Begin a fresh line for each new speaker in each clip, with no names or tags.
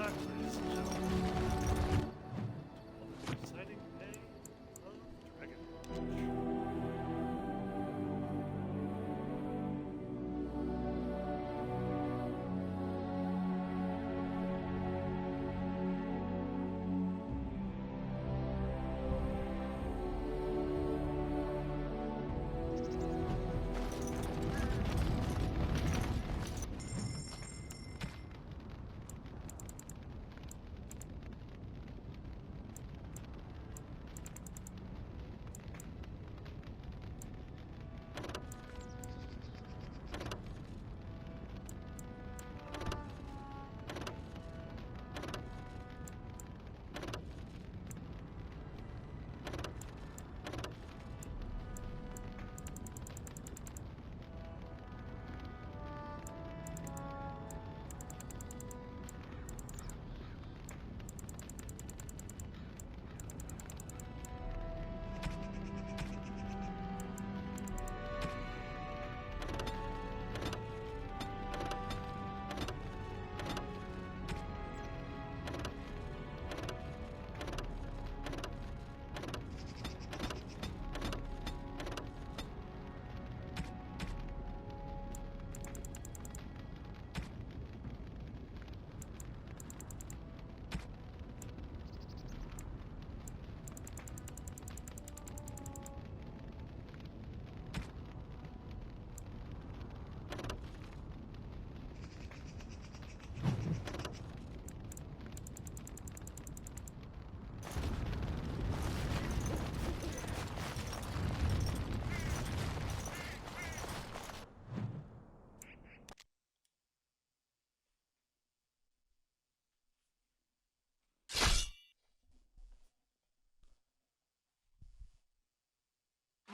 attack, ladies and gentlemen. Sighting a dragon.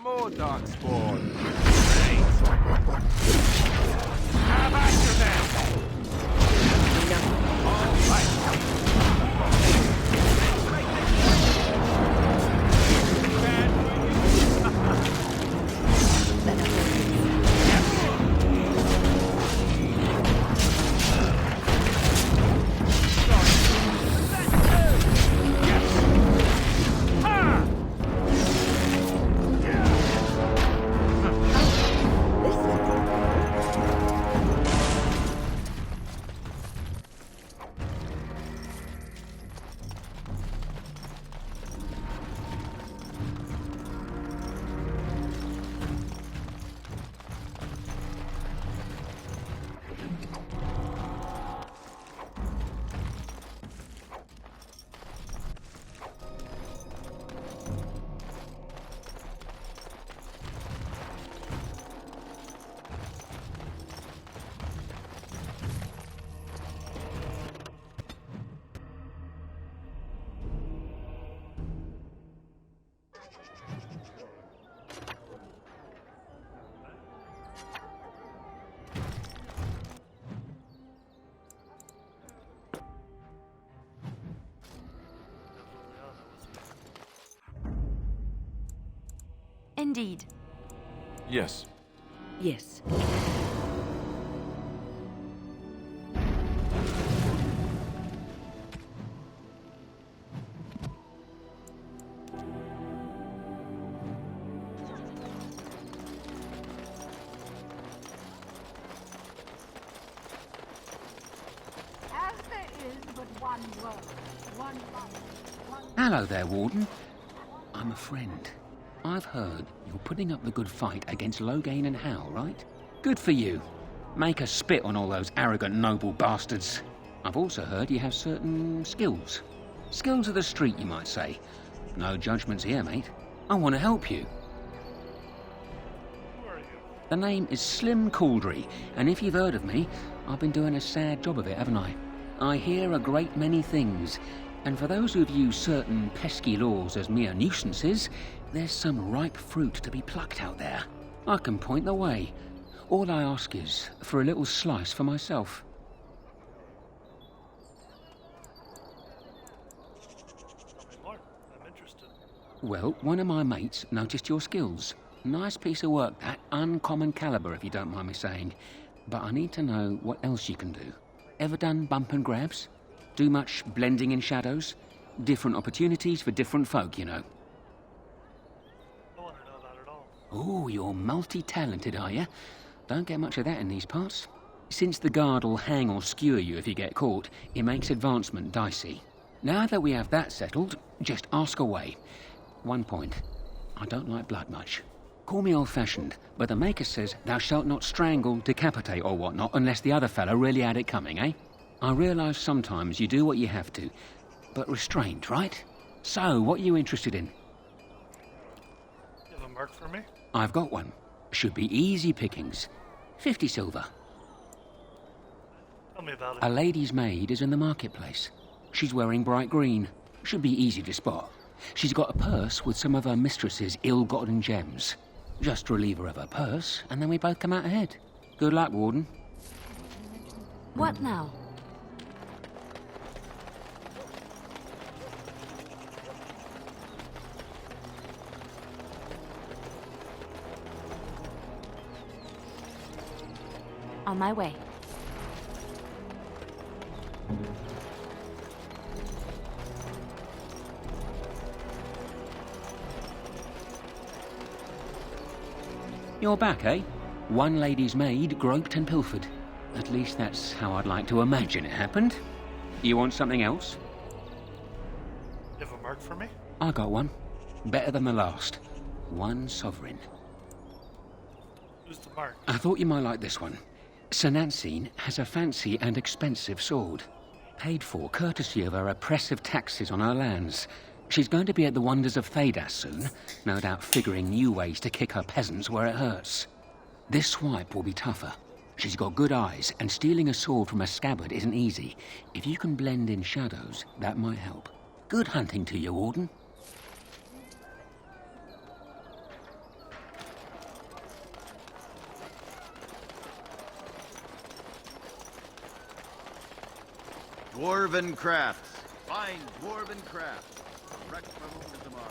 More dark spawn. Have at you then! All
Indeed.
Yes.
Yes.
Hello there, Warden. I'm a friend. I've heard you're putting up the good fight against Loghain and Howe, right? Good for you. Make us spit on all those arrogant noble bastards. I've also heard you have certain skills. Skills of the street, you might say. No judgments here, mate. I want to help you.
Who are you?
The name is Slim Cauldry, and if you've heard of me, I've been doing a sad job of it, haven't I? I hear a great many things, and for those who view certain pesky laws as mere nuisances, there's some ripe fruit to be plucked out there. I can point the way. All I ask is for a little slice for myself.
Tell me more. I'm interested.
Well, one of my mates noticed your skills. Nice piece of work, that. Uncommon caliber, if you don't mind me saying. But I need to know what else you can do. Ever done bump and grabs? Do much blending in shadows? Different opportunities for different folk, you know.
I want to know that at all.
Oh, you're multi-talented, are you? Don't get much of that in these parts. Since the guard will hang or skewer you if you get caught, it makes advancement dicey. Now that we have that settled, just ask away. One point. I don't like blood much. Call me old-fashioned, but the Maker says thou shalt not strangle, decapitate or whatnot unless the other fellow really had it coming, eh? I realise sometimes you do what you have to, but restrained, right? So, what are you interested in?
You have a mark for me?
I've got one. Should be easy pickings. 50 silver.
Tell me about it.
A lady's maid is in the marketplace. She's wearing bright green. Should be easy to spot. She's got a purse with some of her mistress's ill-gotten gems. Just relieve her of her purse, and then we both come out ahead. Good luck, Warden.
What now? On my way.
You're back, eh? One lady's maid groped and pilfered. At least that's how I'd like to imagine it happened. You want something else?
You have a mark for me?
I got one. Better than the last. 1 sovereign.
Who's the mark?
I thought you might like this one. Sir Nancine has a fancy and expensive sword. Paid for courtesy of her oppressive taxes on her lands. She's going to be at the wonders of Thedas soon, no doubt figuring new ways to kick her peasants where it hurts. This swipe will be tougher. She's got good eyes, and stealing a sword from a scabbard isn't easy. If you can blend in shadows, that might help. Good hunting to you, Warden.
Dwarven crafts. Fine dwarven crafts. Direct from Orzammar.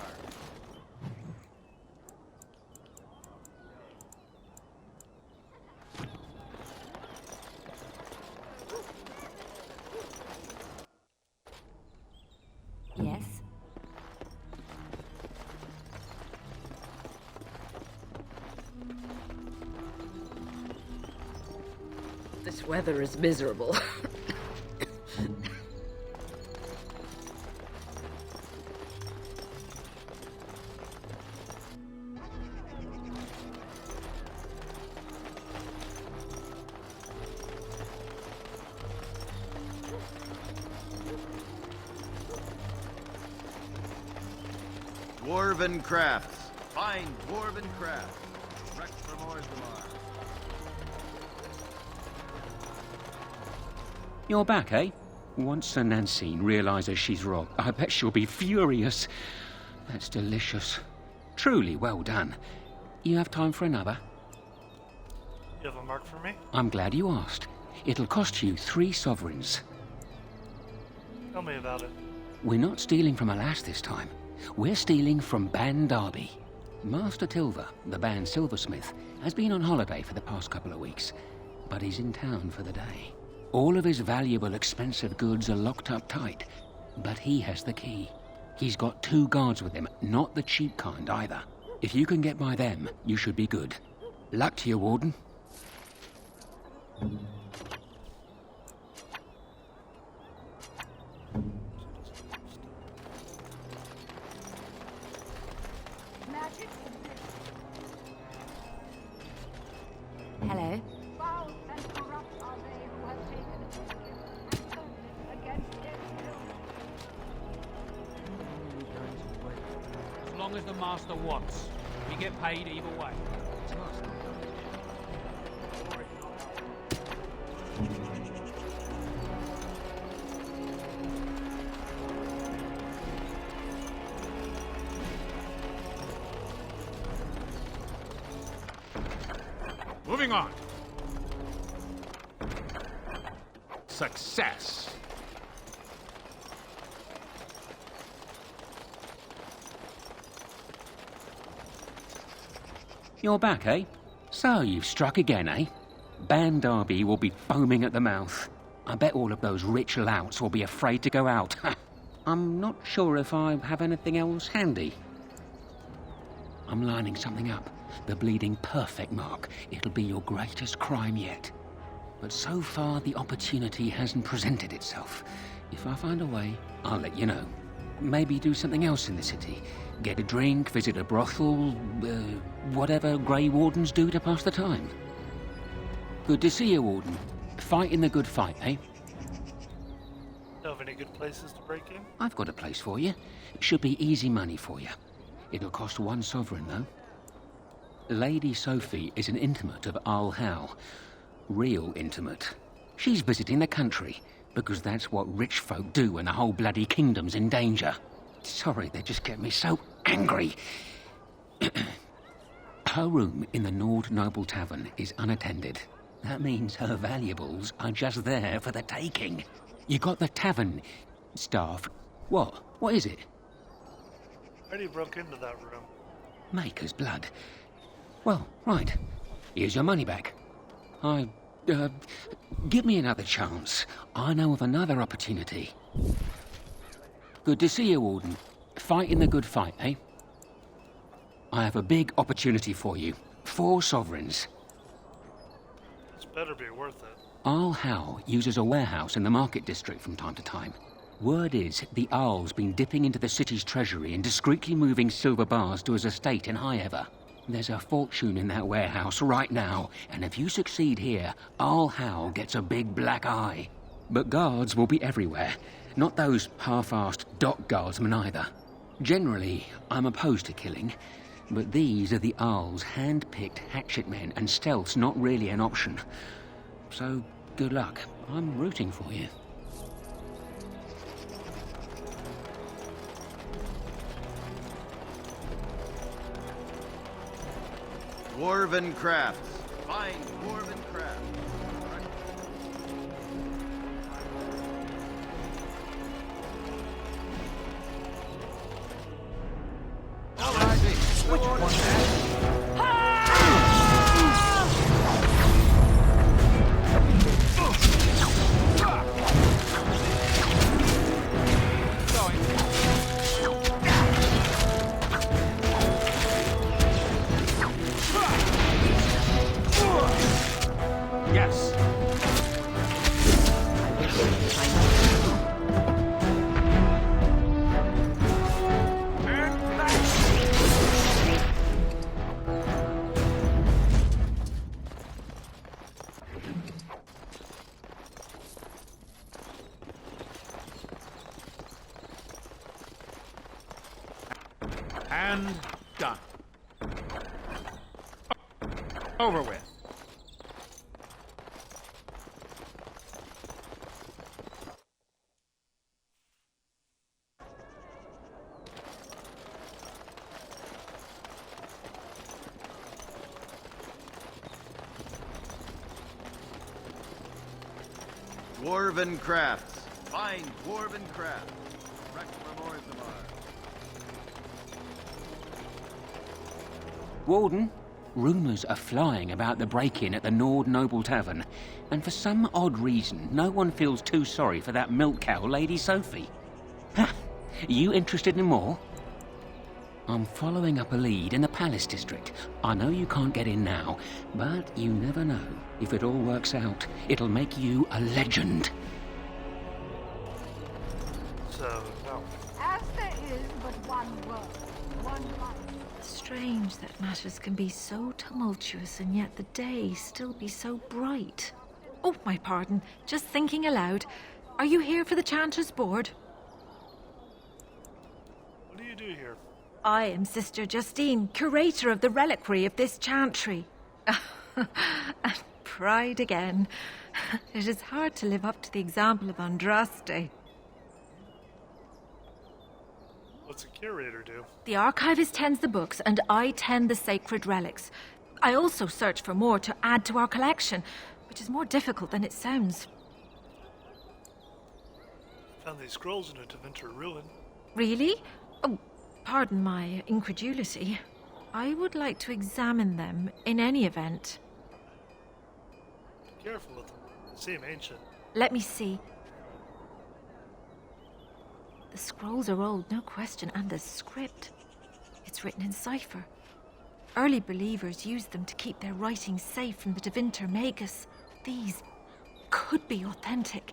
Yes?
This weather is miserable.
Dwarven crafts. Fine dwarven crafts. Direct from Orzammar.
You're back, eh? Once Sir Nancine realises she's wrong, I bet she'll be furious. That's delicious. Truly well done. You have time for another?
You have a mark for me?
I'm glad you asked. It'll cost you 3 sovereigns.
Tell me about it.
We're not stealing from a lass this time. We're stealing from Ban Darby. Master Tilver, the band silversmith, has been on holiday for the past couple of weeks, but he's in town for the day. All of his valuable, expensive goods are locked up tight, but he has the key. He's got 2 guards with him, not the cheap kind either. If you can get by them, you should be good. Luck to you, Warden.
Hello?
Foul and corrupt are they who have taken against their will.
As long as the master wants. We get paid either way.
Moving on. Success.
You're back, eh? So you've struck again, eh? Ban Darby will be foaming at the mouth. I bet all of those rich louts will be afraid to go out. I'm not sure if I have anything else handy. I'm lining something up. The bleeding perfect mark. It'll be your greatest crime yet. But so far, the opportunity hasn't presented itself. If I find a way, I'll let you know. Maybe do something else in the city. Get a drink, visit a brothel, whatever Grey Wardens do to pass the time. Good to see you, Warden. Fighting the good fight, eh?
Know of any good places to break in?
I've got a place for you. It should be easy money for you. It'll cost 1 sovereign, though. Lady Sophie is an intimate of Al Howe. Real intimate. She's visiting the country, because that's what rich folk do when the whole bloody kingdom's in danger. Sorry, they just get me so angry. Her room in the Nord Noble Tavern is unattended. That means her valuables are just there for the taking. You got the tavern staff. What? What is it?
I already broke into that room.
Maker's blood. Well, right. Here's your money back. Give me another chance. I know of another opportunity. Good to see you, Warden. Fighting the good fight, eh? I have a big opportunity for you. 4 sovereigns.
This better be worth it.
Al Howe uses a warehouse in the market district from time to time. Word is the Arl's been dipping into the city's treasury and discreetly moving silver bars to his estate in Highever. There's a fortune in that warehouse right now, and if you succeed here, Al Howe gets a big black eye. But guards will be everywhere. Not those half-assed dock guardsmen either. Generally, I'm opposed to killing, but these are the Arl's hand-picked hatchet men, and stealth's not really an option. So, good luck. I'm rooting for you.
Dwarven crafts. Find dwarven crafts.
Which one's that? Yes. And done. Over with.
Dwarven crafts. Find dwarven crafts. Rex from Orzammar.
Warden, rumours are flying about the break-in at the Nord Noble Tavern, and for some odd reason, no one feels too sorry for that milk cow, Lady Sophie. Ha! You interested in more? I'm following up a lead in the Palace District. I know you can't get in now, but you never know. If it all works out, it'll make you a legend.
So, no.
As there is but one world, one life.
Strange that matters can be so tumultuous and yet the day still be so bright. Oh, my pardon. Just thinking aloud. Are you here for the Chanter's Board?
What do you do here?
I am Sister Justine, curator of the reliquary of this chantry. And pride again. It is hard to live up to the example of Andraste.
What's a curator do?
The archivist tends the books, and I tend the sacred relics. I also search for more to add to our collection, which is more difficult than it sounds.
Found these scrolls in a Deventer ruin.
Really? Oh, pardon my incredulity. I would like to examine them in any event.
Be careful with them. They seem ancient.
Let me see. The scrolls are old, no question, and the script. It's written in cipher. Early believers used them to keep their writings safe from the Devinter Magus. These could be authentic.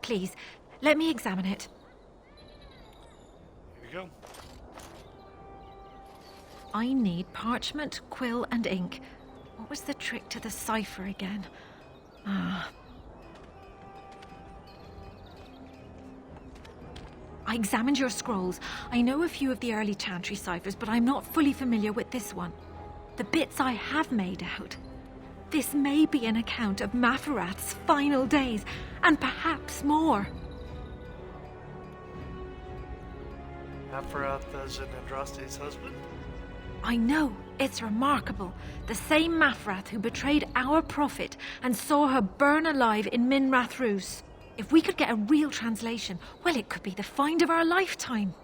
Please, let me examine it.
Here you go.
I need parchment, quill, and ink. What was the trick to the cipher again? I examined your scrolls. I know a few of the early Chantry ciphers, but I'm not fully familiar with this one. The bits I have made out. This may be an account of Maferath's final days, and perhaps more.
Maferath as in Andraste's husband?
I know. It's remarkable. The same Maferath who betrayed our prophet and saw her burn alive in Minrath Rus. If we could get a real translation, well, it could be the find of our lifetime.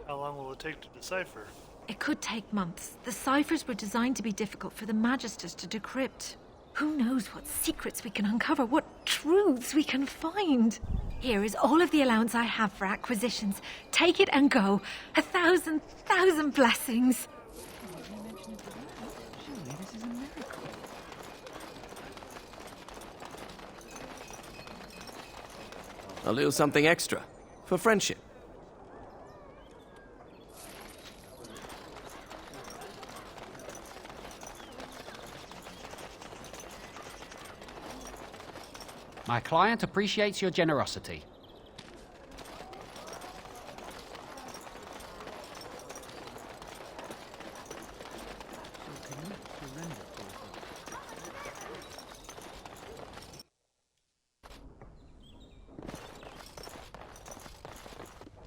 How long will it take to decipher?
It could take months. The ciphers were designed to be difficult for the Magisters to decrypt. Who knows what secrets we can uncover, what truths we can find. Here is all of the allowance I have for acquisitions. Take it and go. 1,000 blessings.
Surely this is a miracle.
A little something extra. For friendship.
My client appreciates your generosity.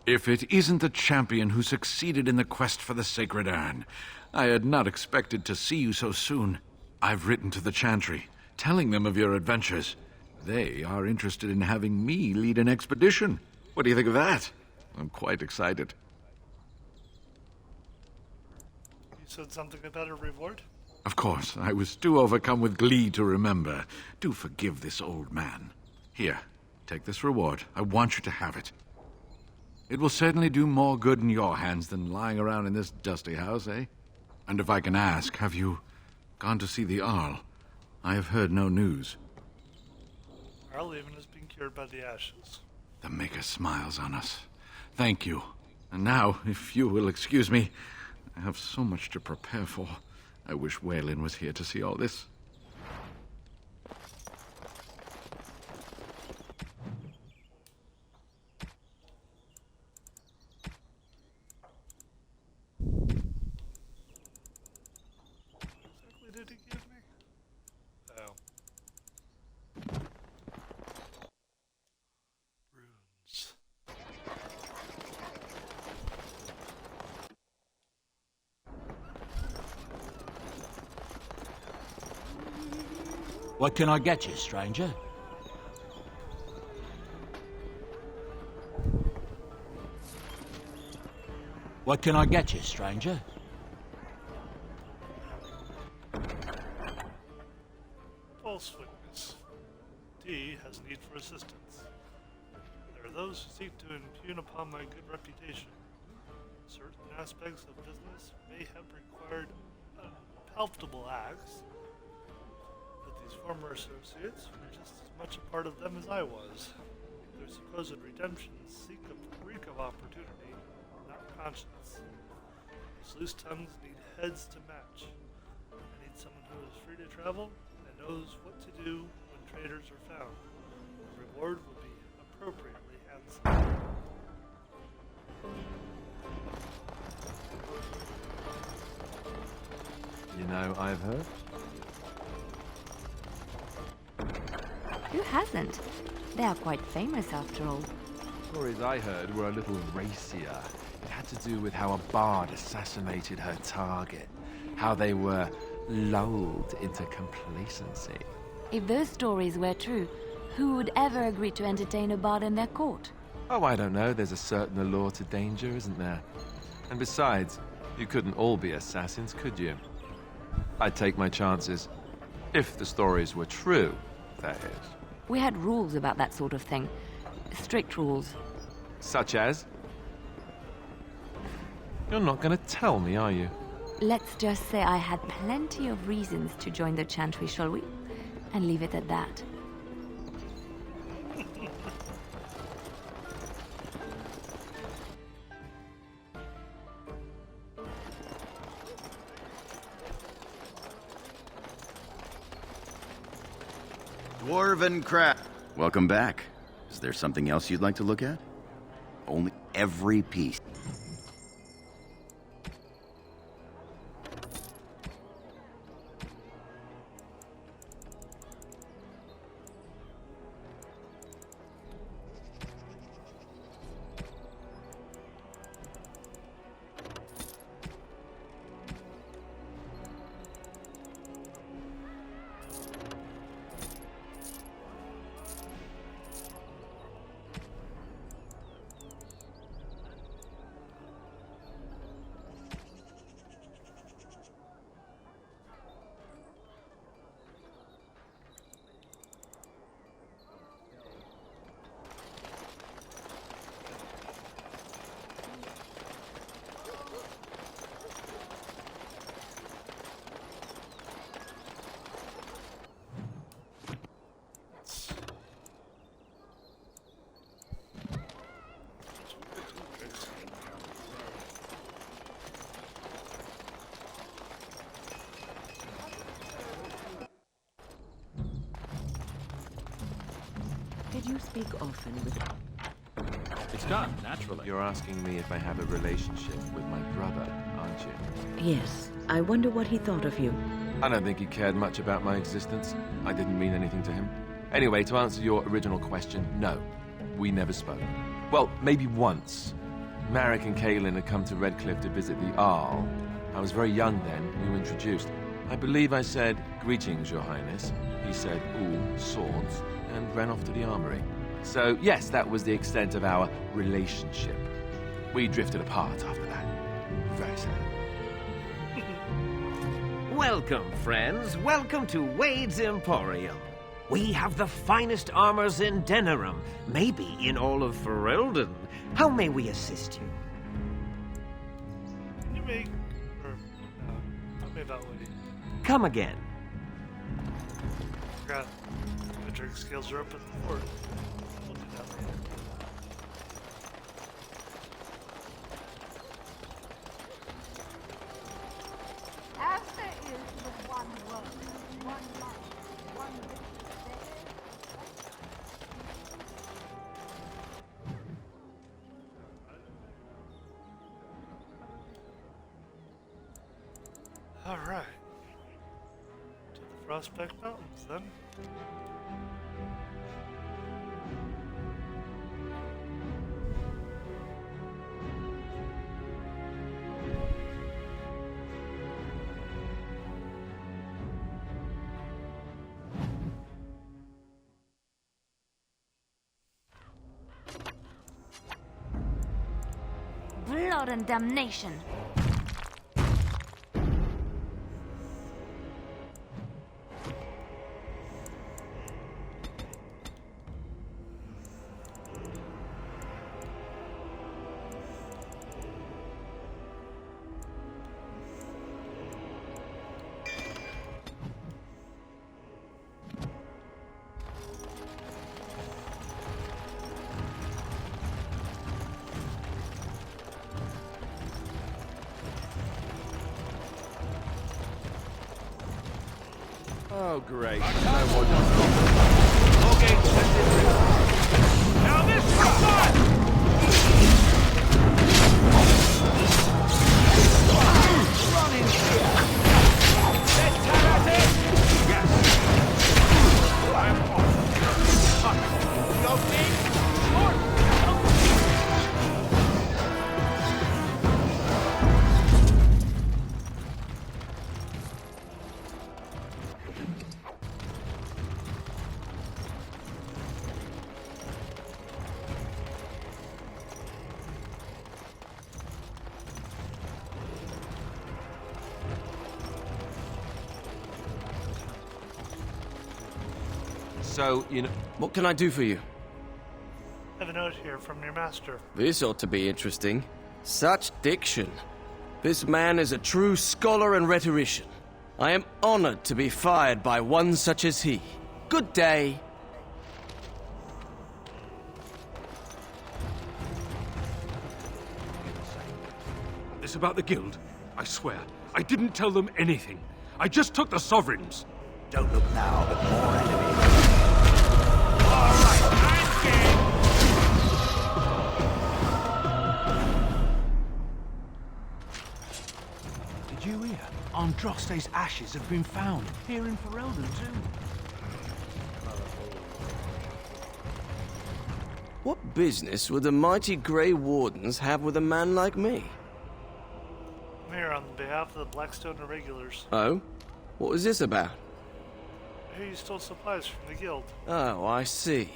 If it isn't the champion who succeeded in the quest for the Sacred Urn, I had not expected to see you so soon. I've written to the Chantry, telling them of your adventures. They are interested in having me lead an expedition. What do you think of that? I'm quite excited.
You said something about a reward?
Of course, I was too overcome with glee to remember. Do forgive this old man. Here, take this reward. I want you to have it. It will certainly do more good in your hands than lying around in this dusty house, eh? And if I can ask, have you gone to see the Arl? I have heard no news.
Arl even has been cured by the ashes.
The Maker smiles on us. Thank you. And now, if you will excuse me, I have so much to prepare for. I wish Waylin was here to see all this.
What exactly did he give me? Oh. Runes.
What can I get you, stranger? What can I get you, stranger?
False witness. D has need for assistance. There are those who seek to impugn upon my good reputation. Certain aspects of business may have required unpalatable acts, but these former associates were just as much a part of them as I was. Their supposed redemptions seek a reek of opportunity, not conscience. These loose tongues need heads to match. I need someone who is free to travel and knows what to do when traitors are found. The reward will be appropriately handsome.
You know, I've heard.
Who hasn't? They are quite famous after all.
Stories I heard were a little racier. It had to do with how a bard assassinated her target, how they were lulled into complacency.
If those stories were true, who would ever agree to entertain a bard in their court?
Oh, I don't know. There's a certain allure to danger, isn't there? And besides, you couldn't all be assassins, could you? I'd take my chances. If the stories were true, that is.
We had rules about that sort of thing. Strict rules.
Such as? You're not gonna tell me, are you?
Let's just say I had plenty of reasons to join the Chantry, shall we? And leave it at that.
Dwarven craft. Welcome back. Is there something else you'd like to look at? Only every piece.
Did you speak often with...
It's done, naturally.
You're asking me if I have a relationship with my brother, aren't you?
Yes. I wonder what he thought of you.
I don't think he cared much about my existence. I didn't mean anything to him. Anyway, to answer your original question, no. We never spoke. Well, maybe once. Marek and Kaelin had come to Redcliffe to visit the Arl. I was very young then. We were introduced. I believe I said, "Greetings, Your Highness." He said, "Ooh, swords," and ran off to the armory. So, yes, that was the extent of our relationship. We drifted apart after that. Very sad.
Welcome, friends. Welcome to Wade's Emporium. We have the finest armors in Denerim, maybe in all of Ferelden. How may we assist you?
You may... or... tell me about Woody.
Come again.
Forgot. My drink skills are up at the fort. We'll do that later.
As there is with one world, one life, one victory,
Alright. To the Prospect Mountains, then.
Blood and damnation!
Oh, great.
Now this one! Run in here! Yes! I'm off. You okay?
So, you know...
What can I do for you?
I have a note here from your master.
This ought to be interesting. Such diction. This man is a true scholar and rhetorician. I am honored to be fired by one such as he. Good day.
This about the guild? I swear, I didn't tell them anything. I just took the sovereigns.
Don't look now, but more enemies. All right, I'm game.
Did you hear? Androste's ashes have been found here in Ferelden too.
What business would the mighty Grey Wardens have with a man like me?
I'm here on behalf of the Blackstone Irregulars.
Oh? What was this about?
I hear you stole supplies from the guild.
Oh, I see.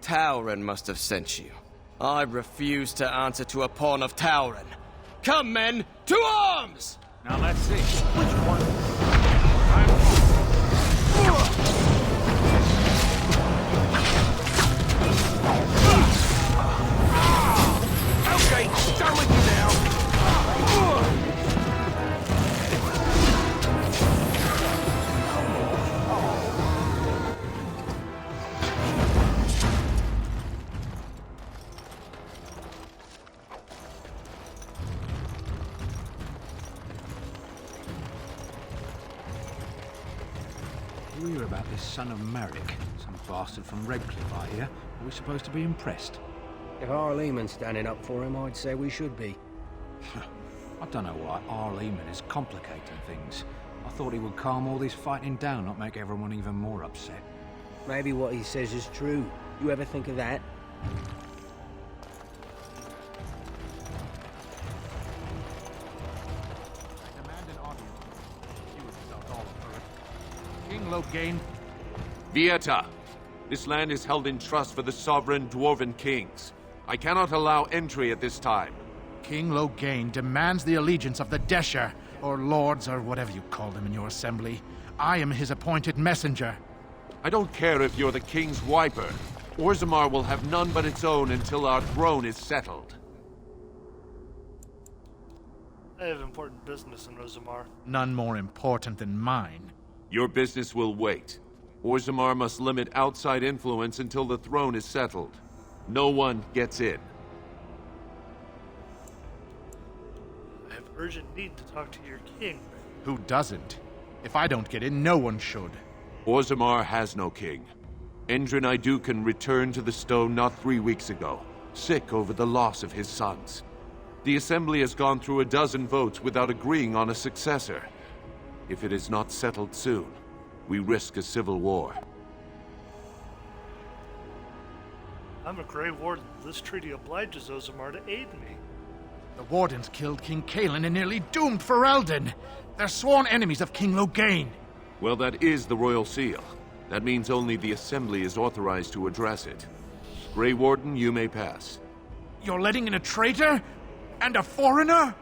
Tauren must have sent you. I refuse to answer to a pawn of Tauren. Come, men, to arms!
Now let's see. Which one?
Okay, done with you now.
You hear about this son of Merrick? Some bastard from Redcliffe, I hear. Are we supposed to be impressed?
If our Lehman's standing up for him, I'd say we should be.
I don't know why R. Lehman is complicating things. I thought he would calm all this fighting down, not make everyone even more upset.
Maybe what he says is true. You ever think of that?
I demand an audience. He was himself all for it. King Loghain.
Vieta, this land is held in trust for the sovereign dwarven kings. I cannot allow entry at this time.
King Loghain demands the allegiance of the Desher, or lords, or whatever you call them in your assembly. I am his appointed messenger.
I don't care if you're the king's wiper. Orzammar will have none but its own until our throne is settled.
I have important business in Orzammar.
None more important than mine.
Your business will wait. Orzammar must limit outside influence until the throne is settled. No one gets in.
I have urgent need to talk to your king.
Who doesn't? If I don't get in, no one should.
Orzammar has no king. Endrin Idukan returned to the stone not 3 weeks ago, sick over the loss of his sons. The Assembly has gone through a dozen votes without agreeing on a successor. If it is not settled soon, we risk a civil war.
I'm a Grey Warden. This treaty obliges Orzammar to aid me.
The Wardens killed King Cailan and nearly doomed Ferelden. They're sworn enemies of King Loghain.
Well, that is the Royal Seal. That means only the Assembly is authorized to address it. Grey Warden, you may pass.
You're letting in a traitor? And a foreigner?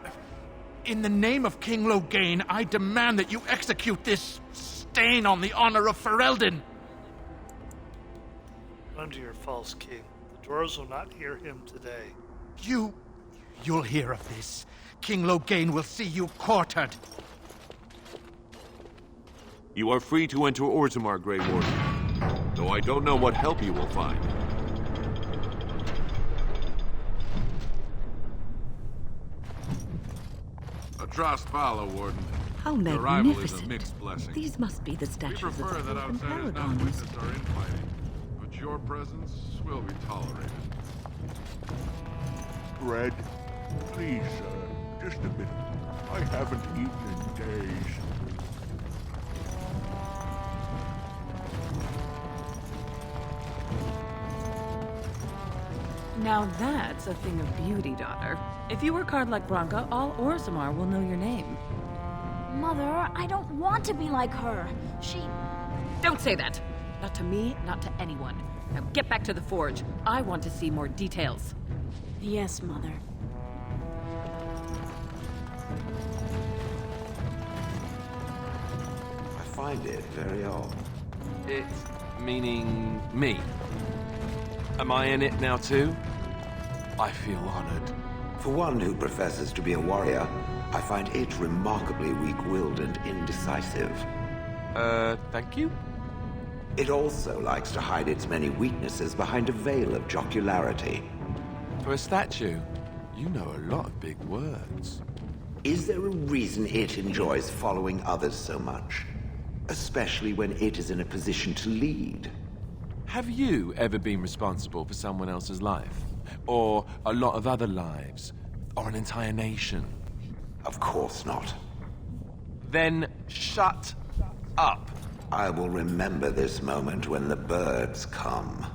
In the name of King Loghain, I demand that you execute this stain on the honor of Ferelden.
Under your false king. The dwarves will not hear him today.
You'll hear of this. King Loghain will see you quartered.
You are free to enter Orzammar, Grey Warden. Though I don't know what help you will find. Atrast Bala, Warden.
How
Your arrival is a
magnificent.
mixed blessing.
These must be the
We
statues of
prefer
the
that
Elven
outsiders not
paragons.
witness our infighting, but your presence will be tolerated.
Bread? Please, sir. Just a minute. I haven't eaten in days.
Now that's a thing of beauty, daughter. If you work hard like Branka, all Orzammar will know your name.
Mother, I don't want to be like her.
Don't say that! Not to me, not to anyone. Now get back to the forge. I want to see more details.
Yes, Mother.
I find it very odd.
It's Meaning me. Am I in it now too? I feel honored.
For one who professes to be a warrior, I find it remarkably weak-willed and indecisive.
Thank you?
It also likes to hide its many weaknesses behind a veil of jocularity.
For a statue, you know a lot of big words.
Is there a reason it enjoys following others so much? Especially when it is in a position to lead?
Have you ever been responsible for someone else's life? Or a lot of other lives? Or an entire nation?
Of course not.
Then shut up.
I will remember this moment when the birds come.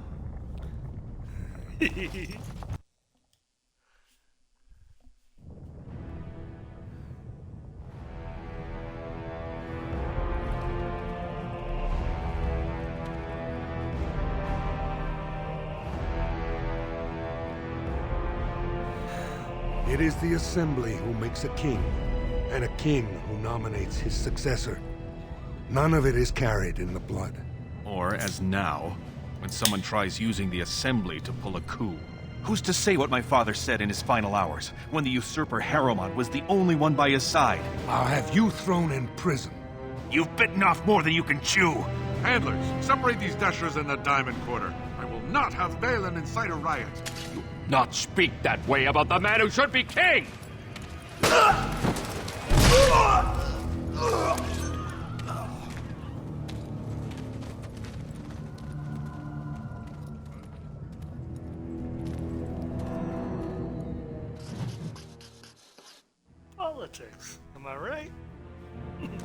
It is the Assembly who makes a king, and a king who nominates his successor. None of it is carried in the blood.
Or, as now, when someone tries using the Assembly to pull a coup. Who's to say what my father said in his final hours, when the usurper Harrowmont was the only one by his side?
I'll have you thrown in prison.
You've bitten off more than you can chew!
Handlers, separate these dashers in the Diamond Quarter. I will not have Balin incite a riot.
Not speak that way about the man who should be king!
Politics, am I right?
Idiot.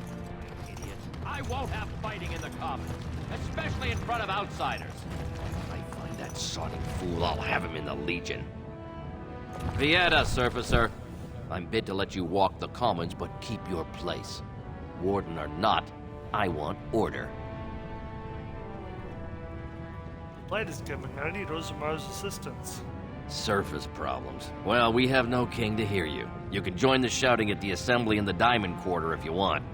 I won't have fighting in the Commons, especially in front of outsiders. If I find that sonic fool, I'll have him in the Legion.
Vieta, Surfacer. I'm bid to let you walk the Commons, but keep your place. Warden or not, I want order.
The light is coming. I need Rosamar's assistance.
Surface problems. Well, we have no king to hear you. You can join the shouting at the Assembly in the Diamond Quarter if you want.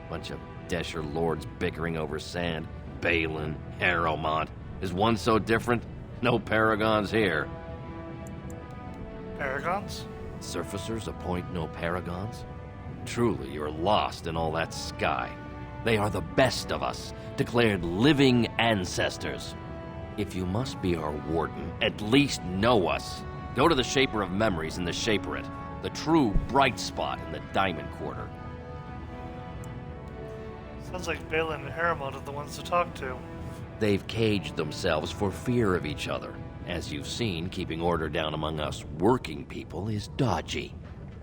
Bunch of Desher lords bickering over sand. Balin, Harrowmont. Is one so different? No paragons here.
Paragons?
Surfacers appoint no paragons? Truly, you're lost in all that sky. They are the best of us, declared living ancestors. If you must be our warden, at least know us. Go to the Shaper of Memories in the Shaperate, the true bright spot in the Diamond Quarter.
Sounds like Balin and Harrowmont are the ones to talk to.
They've caged themselves for fear of each other. As you've seen, keeping order down among us working people is dodgy.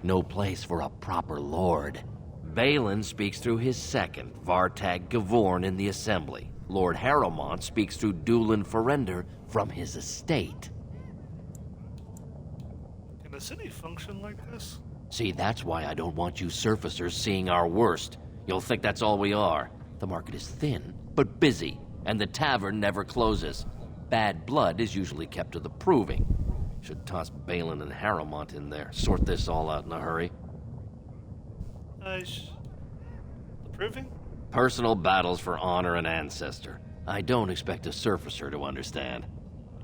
No place for a proper lord. Balin speaks through his second, Vartag Gavorn, in the Assembly. Lord Harrowmont speaks through Dulin Ferender from his estate.
Can a city function like this?
See, that's why I don't want you surfacers seeing our worst. You'll think that's all we are. The market is thin, but busy, and the tavern never closes. Bad blood is usually kept to the proving. Should toss Balin and Harrowmont in there. Sort this all out in a hurry.
The proving?
Personal battles for honor and ancestor. I don't expect a surfacer to understand.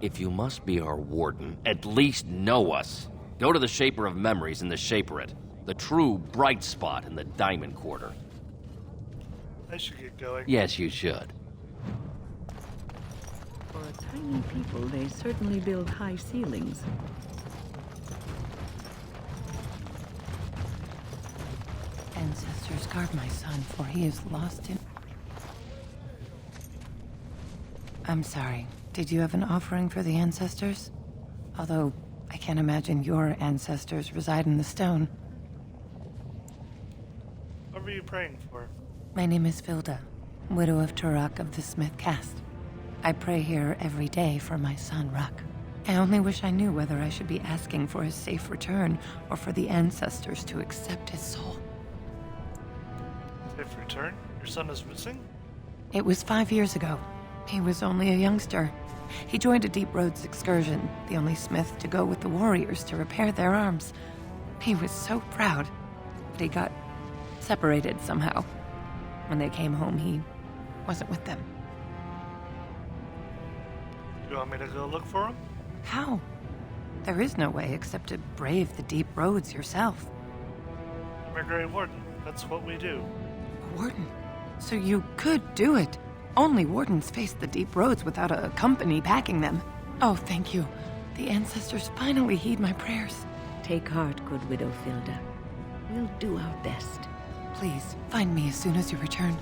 If you must be our warden, at least know us. Go to the Shaper of Memories in the Shaperate, the true bright spot in the Diamond Quarter.
I should get going.
Yes, you should.
For a tiny people, they certainly build high ceilings.
Ancestors, guard my son, for he is lost in... I'm sorry. Did you have an offering for the ancestors? Although, I can't imagine your ancestors reside in the stone.
What were you praying for?
My name is Vilda, widow of Turok of the Smith caste. I pray here every day for my son, Ruck. I only wish I knew whether I should be asking for his safe return or for the ancestors to accept his soul.
Safe return? Your son is missing?
It was 5 years ago. He was only a youngster. He joined a Deep Roads excursion, the only smith to go with the warriors to repair their arms. He was so proud, but he got separated somehow. When they came home, he wasn't with them.
You want me to go look for him?
How? There is no way except to brave the deep roads yourself.
I'm a Grey Warden. That's what we do.
A warden? So you could do it. Only wardens face the deep roads without a company backing them. Oh, thank you. The ancestors finally heed my prayers.
Take heart, good Widow Filda. We'll do our best.
Please, find me as soon as you return.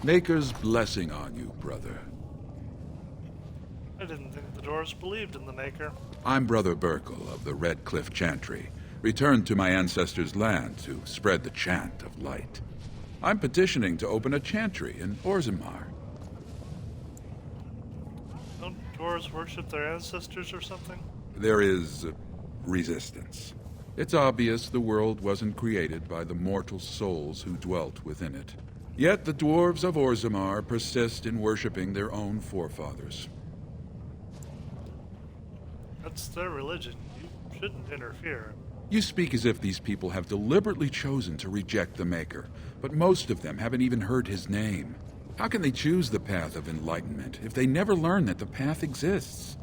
Maker's blessing on you, brother.
I didn't think the dwarves believed in the Maker.
I'm Brother Burkle of the Red Cliff Chantry, returned to my ancestors' land to spread the chant of light. I'm petitioning to open a chantry in Orzammar.
Don't dwarves worship their ancestors or something?
There is resistance. It's obvious the world wasn't created by the mortal souls who dwelt within it. Yet the dwarves of Orzammar persist in worshipping their own forefathers.
That's their religion. You shouldn't interfere.
You speak as if these people have deliberately chosen to reject the Maker, but most of them haven't even heard his name. How can they choose the path of enlightenment if they never learn that the path exists?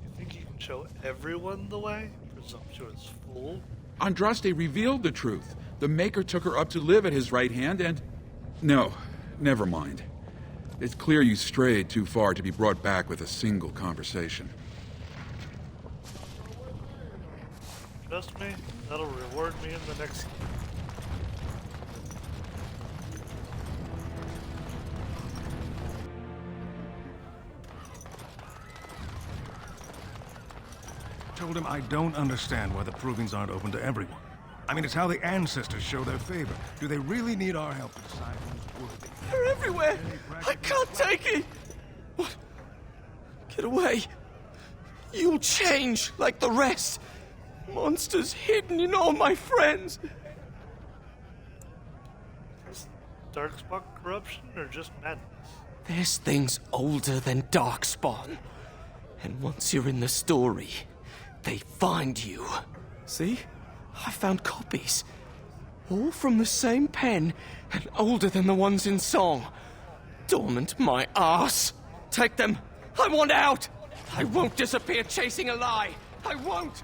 You think you can show everyone the way? Presumptuous fool.
Andraste revealed the truth. The Maker took her up to live at his right hand and... No, never mind. It's clear you strayed too far to be brought back with a single conversation.
Trust me, that'll reward me in the next game.
Told him I don't understand why the provings aren't open to everyone. I mean, it's how the ancestors show their favor. Do they really need our help to decide who's worthy?
They're everywhere! I can't take it! What? Get away! You'll change like the rest! Monsters hidden in all my friends!
Is Darkspawn corruption or just madness?
There's things older than Darkspawn. And once you're in the story, they find you. See? I found copies. All from the same pen, and older than the ones in song. Dormant my ass. Take them. I want out. I won't disappear chasing a lie. I won't.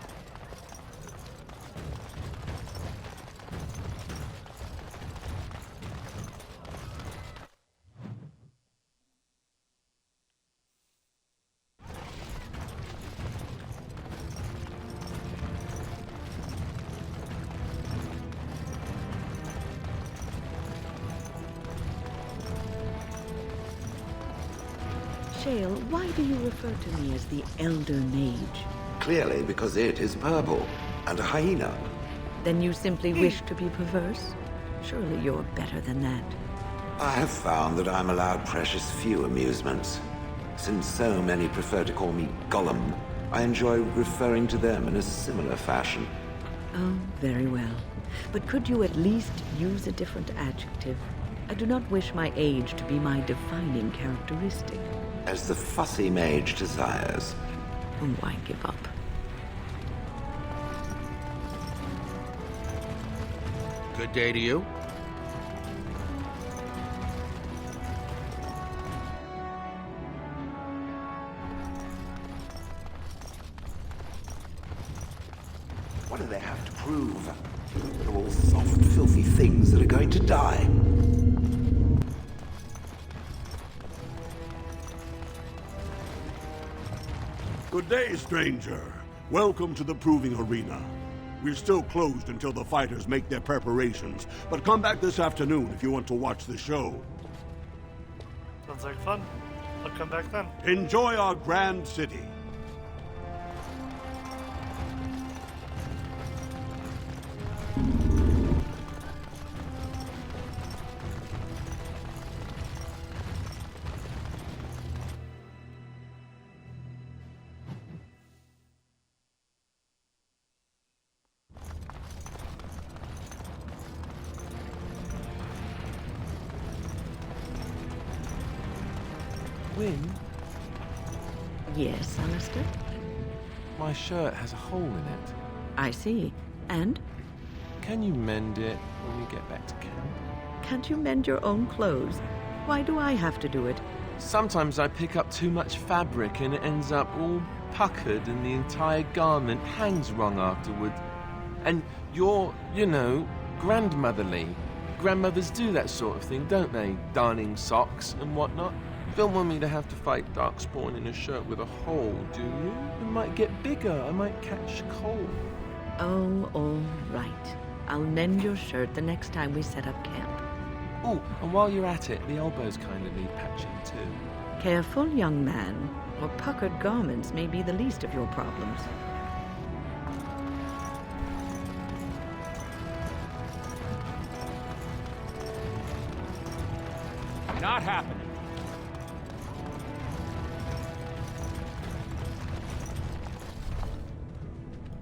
Shale, why do you refer to me as the Elder Mage?
Clearly because it is purple, and a hyena.
Then you simply wish to be perverse? Surely you're better than that.
I have found that I'm allowed precious few amusements. Since so many prefer to call me Gollum, I enjoy referring to them in a similar fashion.
Oh, very well. But could you at least use a different adjective? I do not wish my age to be my defining characteristic.
As the fussy mage desires.
Why give up?
Good day to you.
What do they have to prove? They're all soft, filthy things that are going to die.
Good day, stranger. Welcome to the proving arena. We're still closed until the fighters make their preparations, but come back this afternoon if you want to watch the show.
Sounds like fun. I'll come back then.
Enjoy our grand city.
Wynne?
Yes, Alistair?
My shirt has a hole in it.
I see. And?
Can you mend it when we get back to camp?
Can't you mend your own clothes? Why do I have to do it?
Sometimes I pick up too much fabric and it ends up all puckered and the entire garment hangs wrong afterward. And you're, grandmotherly. Grandmothers do that sort of thing, don't they? Darning socks and whatnot. You don't want me to have to fight Darkspawn in a shirt with a hole, do you? It might get bigger. I might catch cold.
Oh, all right. I'll mend your shirt the next time we set up camp.
Oh, and while you're at it, the elbows kind of need patching too.
Careful, young man, or puckered garments may be the least of your problems.
Not happening.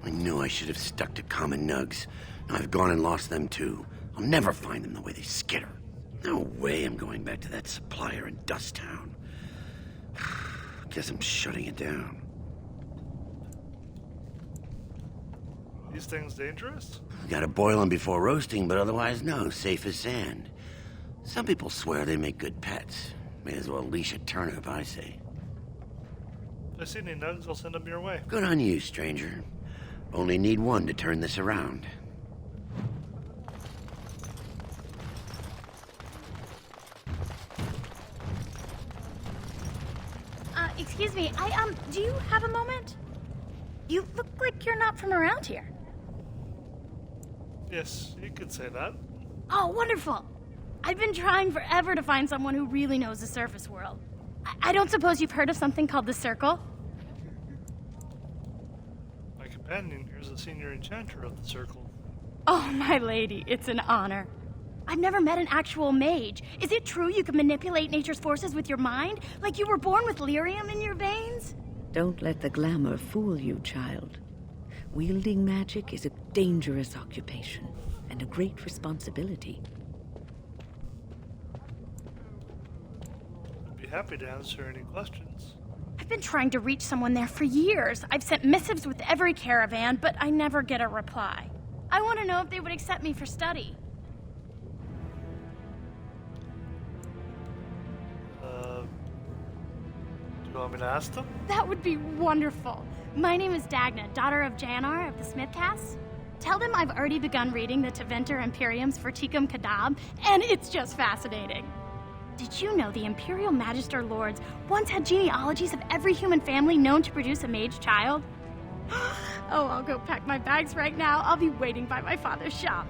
I knew I should have stuck to common nugs. Now I've gone and lost them too. I'll never find them the way they skitter. No way I'm going back to that supplier in Dust Town. Guess I'm shutting it down.
These things dangerous?
Gotta boil them before roasting, but otherwise no, safe as sand. Some people swear they make good pets. May as well leash a turnip, I say.
If I see any nugs, I'll send them your way.
Good on you, stranger. Only need one to turn this around.
Excuse me, do you have a moment? You look like you're not from around here.
Yes, you could say that.
Oh, wonderful. I've been trying forever to find someone who really knows the surface world. I don't suppose you've heard of something called the Circle?
My companion here's the senior enchanter of the Circle.
Oh, my lady, it's an honor. I've never met an actual mage. Is it true you can manipulate nature's forces with your mind? Like you were born with lyrium in your veins?
Don't let the glamour fool you, child. Wielding magic is a dangerous occupation and a great responsibility.
I'd be happy to answer any questions.
I've been trying to reach someone there for years. I've sent missives with every caravan, but I never get a reply. I want to know if they would accept me for study.
Do you want me to ask them?
That would be wonderful. My name is Dagna, daughter of Janar of the Smithcast. Tell them I've already begun reading the Tevinter Imperiums for Tikum Kadab, and it's just fascinating. Did you know the Imperial Magister Lords once had genealogies of every human family known to produce a mage child? Oh, I'll go pack my bags right now. I'll be waiting by my father's shop.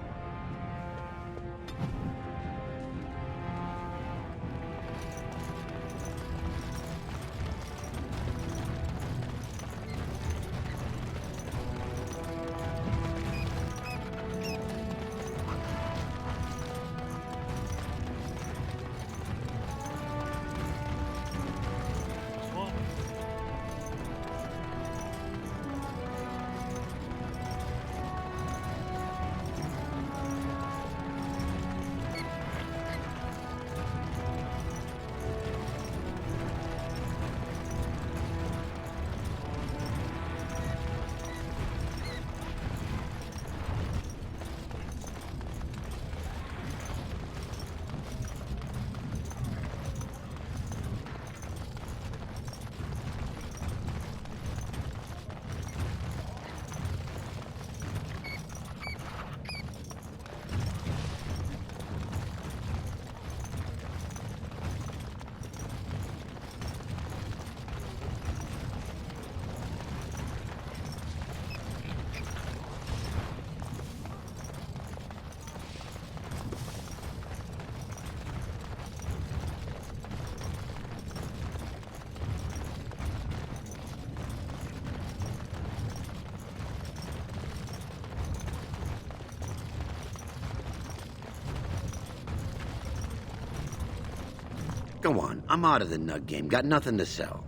Go on, I'm out of the nug game. Got nothing to sell.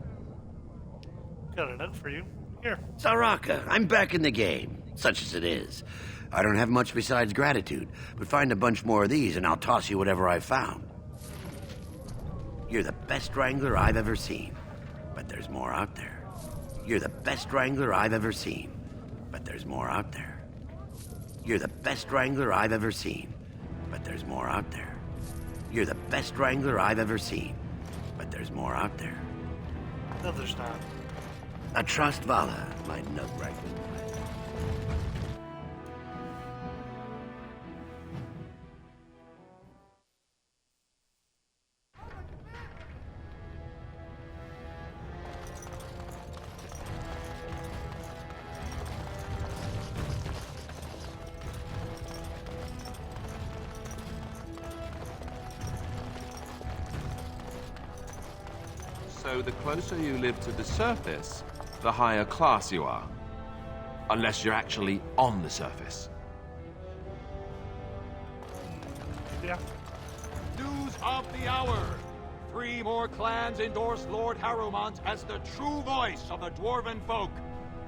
Got a nug for you. Here.
Saraka, I'm back in the game, such as it is. I don't have much besides gratitude, but find a bunch more of these and I'll toss you whatever I found. You're the best wrangler I've ever seen. But there's more out there. You're the best wrangler I've ever seen. But there's more out there. You're the best wrangler I've ever seen. But there's more out there. You're the best wrangler I've ever seen. But there's more out there.
No, there's not.
A trust Vala, my nug wrangling.
So the closer you live to the surface, the higher class you are. Unless you're actually on the surface.
Yeah.
News of the hour! 3 more clans endorse Lord Harrowmont as the true voice of the Dwarven folk.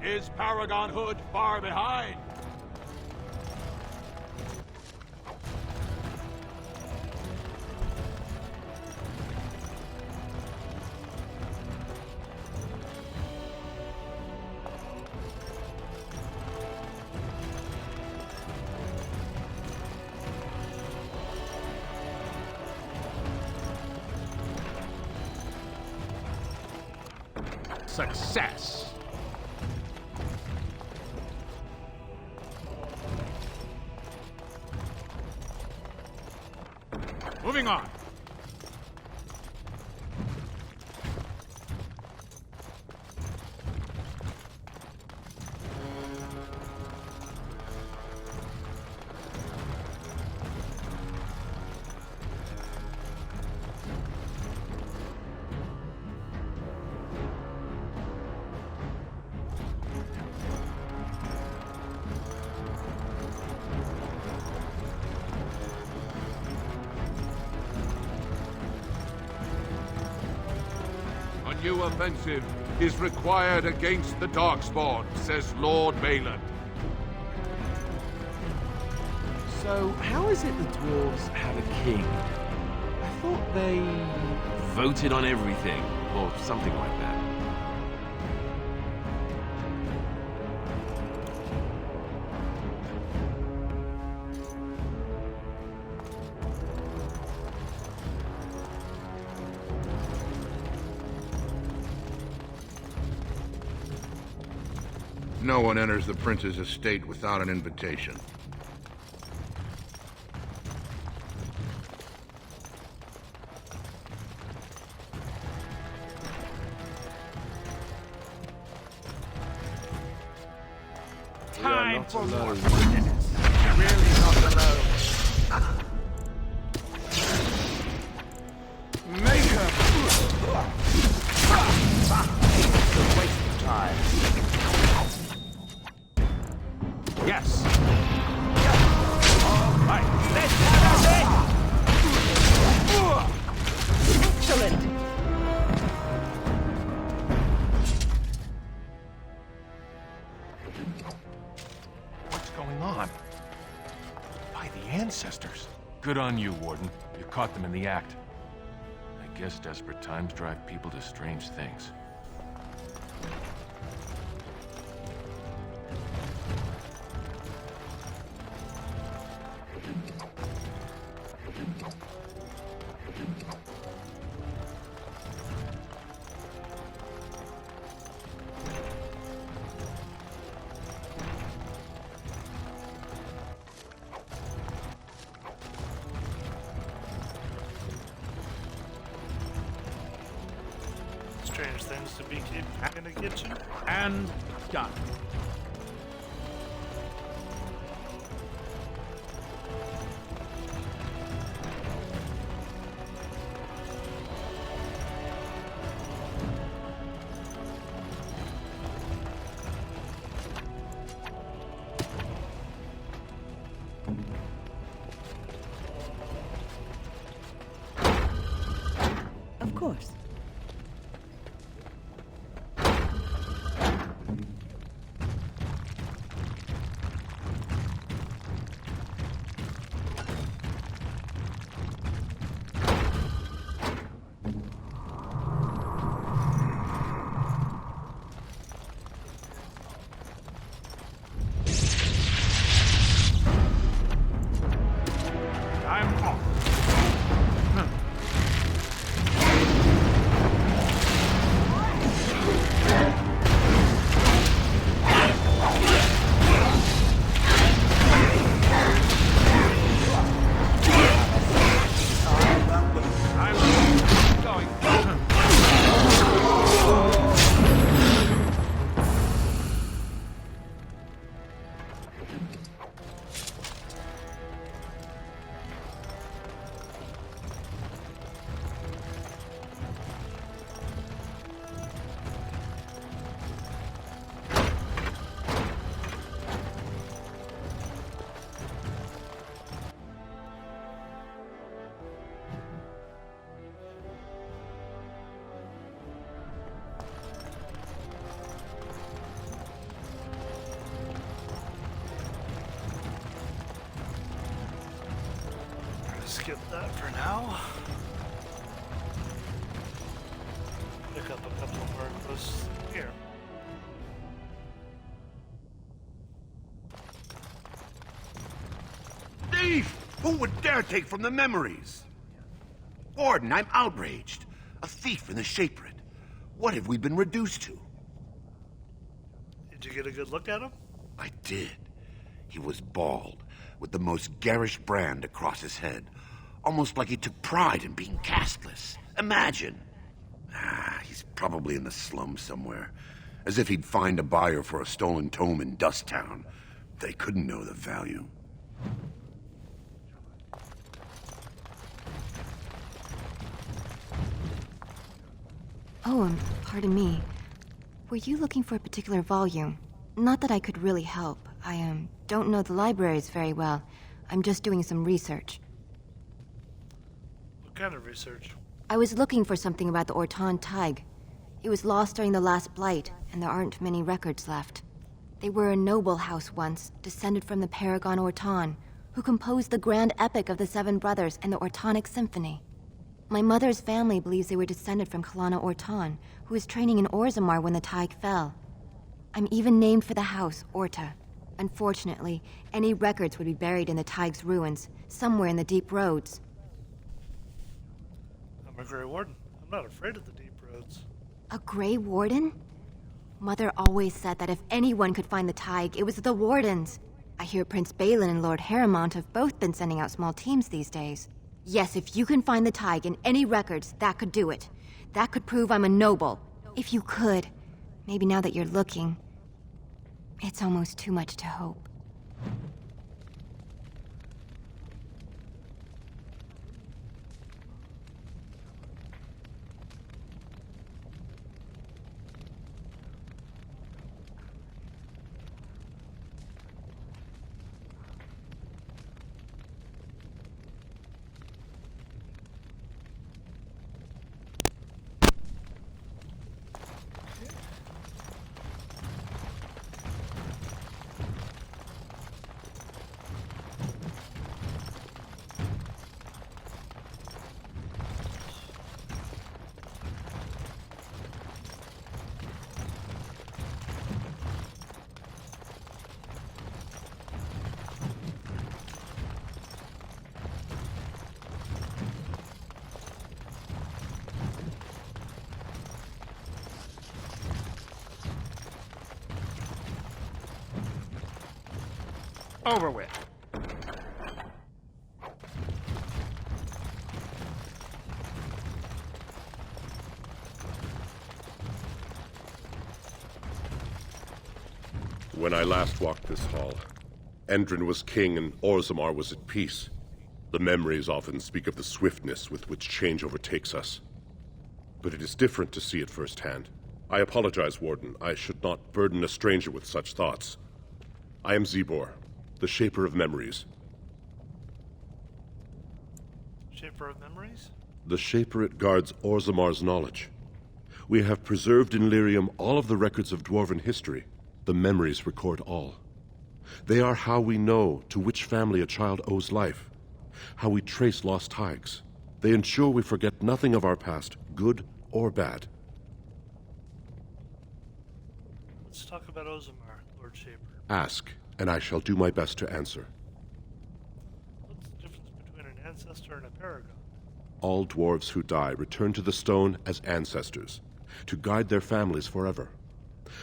Is Paragon Hood far behind?
Success. Moving on.
A new offensive is required against the Darkspawn, says Lord Bayland.
So, how is it the dwarves have a king? I thought they voted on everything, or something like that.
No one enters the prince's estate without an invitation.
Time for more witnesses. Really not alone. Make her. It's a waste of time. Yes. All right, let's have it.
Excellent.
What's going on? By the ancestors. Good on you, Warden. You caught them in the act. I guess desperate times drive people to strange things.
Strange things to be kept in a kitchen.
And done.
Of course.
skip that for now. Pick up a couple more quests here.
Thief! Who would dare take from the memories? Warden, I'm outraged. A thief in the Shapered. What have we been reduced to?
Did you get a good look at him?
I did. He was bald, with the most garish brand across his head. Almost like he took pride in being castless. Imagine. He's probably in the slums somewhere. As if he'd find a buyer for a stolen tome in Dust Town. They couldn't know the value.
Oh, pardon me. Were you looking for a particular volume? Not that I could really help. I, don't know the libraries very well. I'm just doing some research.
What kind of research?
I was looking for something about the Orton Tig. It was lost during the last Blight, and there aren't many records left. They were a noble house once, descended from the Paragon Orton, who composed the grand epic of the Seven Brothers and the Ortonic Symphony. My mother's family believes they were descended from Kalana Orton, who was training in Orzammar when the Tig fell. I'm even named for the house, Orta. Unfortunately, any records would be buried in the Tig's ruins, somewhere in the deep roads.
I'm a Grey Warden. I'm not afraid of the deep roads.
A Grey Warden? Mother always said that if anyone could find the Tig, it was the Wardens. I hear Prince Balin and Lord Harrowmont have both been sending out small teams these days. Yes, if you can find the Tig in any records, that could do it. That could prove I'm a noble. If you could. Maybe now that you're looking. It's almost too much to hope.
Over with.
When I last walked this hall, Endrin was king and Orzammar was at peace. The memories often speak of the swiftness with which change overtakes us. But it is different to see it firsthand. I apologize, Warden. I should not burden a stranger with such thoughts. I am Zebor, the Shaper of Memories.
Shaper of Memories?
The Shaperate guards Orzammar's knowledge. We have preserved in Lyrium all of the records of Dwarven history. The memories record all. They are how we know to which family a child owes life, how we trace lost Tigs. They ensure we forget nothing of our past, good or bad.
Let's talk about Orzammar, Lord Shaper.
Ask, and I shall do my best to answer.
What's the difference between an ancestor and a paragon?
All dwarves who die return to the stone as ancestors, to guide their families forever.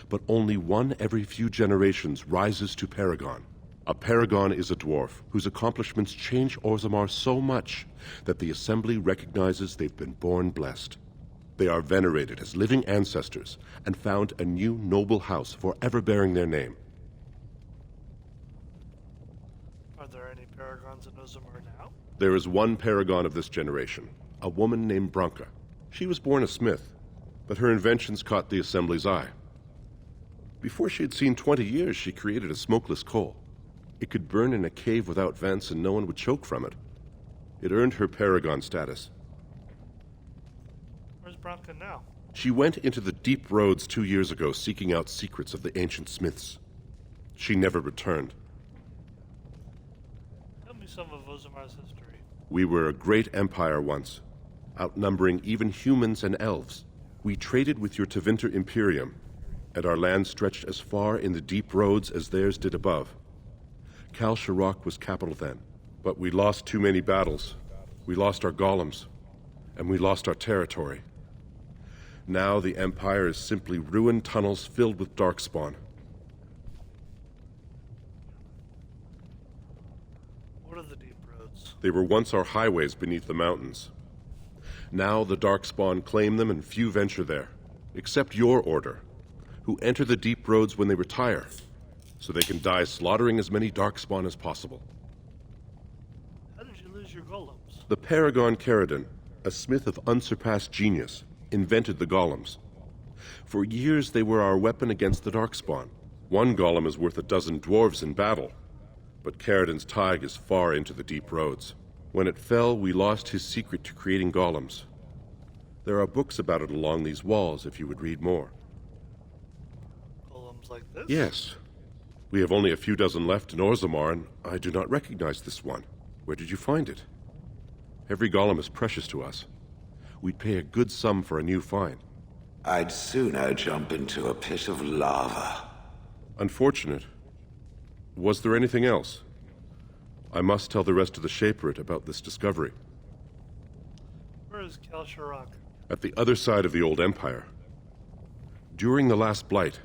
But only one every few generations rises to paragon. A paragon is a dwarf whose accomplishments change Orzammar so much that the Assembly recognizes they've been born blessed. They are venerated as living ancestors and found a new noble house forever bearing their name.
Are there any paragons in Orzammar now?
There is one paragon of this generation, a woman named Branka. She was born a smith, but her inventions caught the Assembly's eye. Before she had seen 20 years, she created a smokeless coal. It could burn in a cave without vents and no one would choke from it. It earned her paragon status.
Where's Branka now?
She went into the deep roads 2 years ago seeking out secrets of the ancient smiths. She never returned.
Tell me some of Orzamar's history.
We were a great empire once, outnumbering even humans and elves. We traded with your Tevinter Imperium, and our land stretched as far in the deep roads as theirs did above. Kal-Sharok was capital then, but we lost too many battles. We lost our golems, and we lost our territory. Now the Empire is simply ruined tunnels filled with darkspawn.
What are the deep roads?
They were once our highways beneath the mountains. Now the darkspawn claim them and few venture there, except your order, who enter the deep roads when they retire, so they can die slaughtering as many darkspawn as possible.
How did you lose your golems?
The Paragon Caridon, a smith of unsurpassed genius, invented the golems. For years they were our weapon against the darkspawn. One golem is worth a dozen dwarves in battle, but Caridon's Tig is far into the deep roads. When it fell, we lost his secret to creating golems. There are books about it along these walls if you would read more.
Golems like this?
Yes. We have only a few dozen left in Orzammar, and I do not recognize this one. Where did you find it? Every golem is precious to us. We'd pay a good sum for a new find.
I'd sooner jump into a pit of lava.
Unfortunate. Was there anything else? I must tell the rest of the Shaperate about this discovery.
Where is Kal-Sharok?
At the other side of the old empire. During the last blight,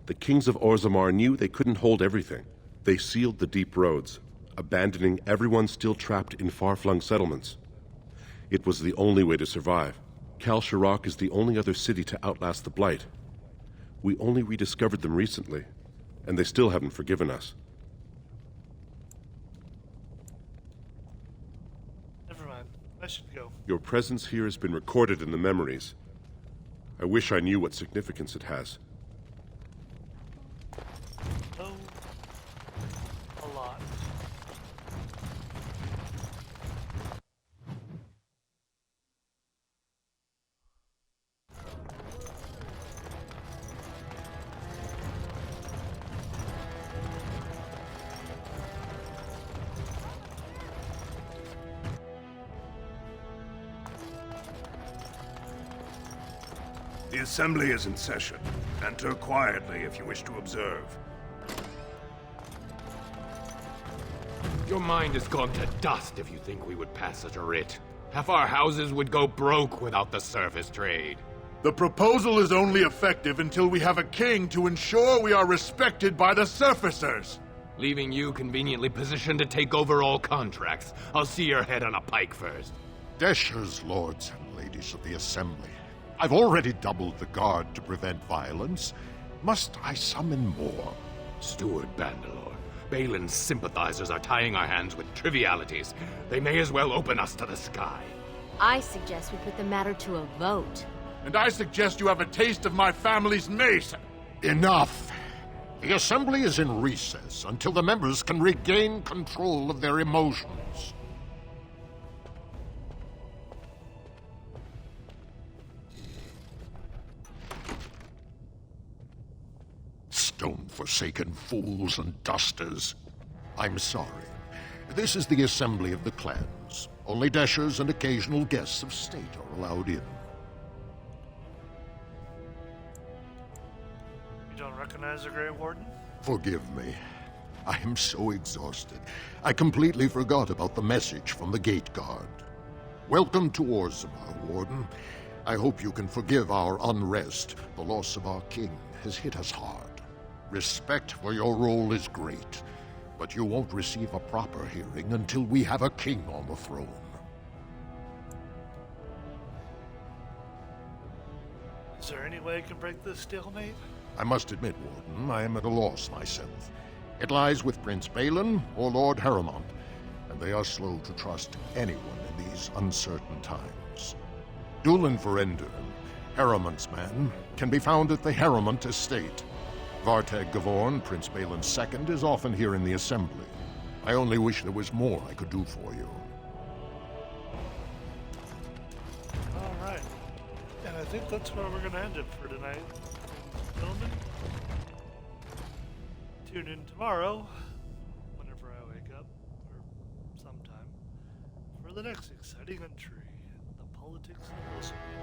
the kings of Orzammar knew they couldn't hold everything. They sealed the deep roads, abandoning everyone still trapped in far-flung settlements. It was the only way to survive. Kal-Sharok is the only other city to outlast the blight. We only rediscovered them recently, and they still haven't forgiven us.
Never mind. I should go.
Your presence here has been recorded in the memories. I wish I knew what significance it has.
Oh, a lot.
The Assembly is in session. Enter quietly if you wish to observe.
Your mind has gone to dust if you think we would pass such a writ. Half our houses would go broke without the surface trade.
The proposal is only effective until we have a king to ensure we are respected by the surfacers.
Leaving you conveniently positioned to take over all contracts. I'll see your head on a pike first.
Deshers, lords and ladies of the Assembly. I've already doubled the guard to prevent violence. Must I summon more?
Steward Bandalore, Balin's sympathizers are tying our hands with trivialities. They may as well open us to the sky.
I suggest we put the matter to a vote.
And I suggest you have a taste of my family's mace.
Enough! The Assembly is in recess until the members can regain control of their emotions. Stone-forsaken fools and dusters. I'm sorry. This is the Assembly of the Clans. Only Deshers and occasional guests of state are allowed in.
You don't recognize the Grey Warden?
Forgive me. I am so exhausted. I completely forgot about the message from the Gate Guard. Welcome to Orzammar, Warden. I hope you can forgive our unrest. The loss of our king has hit us hard. Respect for your role is great, but you won't receive a proper hearing until we have a king on the throne.
Is there any way I can break this stalemate?
I must admit, Warden, I am at a loss myself. It lies with Prince Balin or Lord Harrowmont, and they are slow to trust anyone in these uncertain times. Dulin Ferender, Harrowmont's man, can be found at the Harrowmont estate. Vartag Gavorn, Prince Balin's second, is often here in the Assembly. I only wish there was more I could do for you.
Alright. And I think that's where we're going to end it for tonight. Gentlemen, tune in tomorrow, whenever I wake up, or sometime, for the next exciting entry, the politics of Wilson.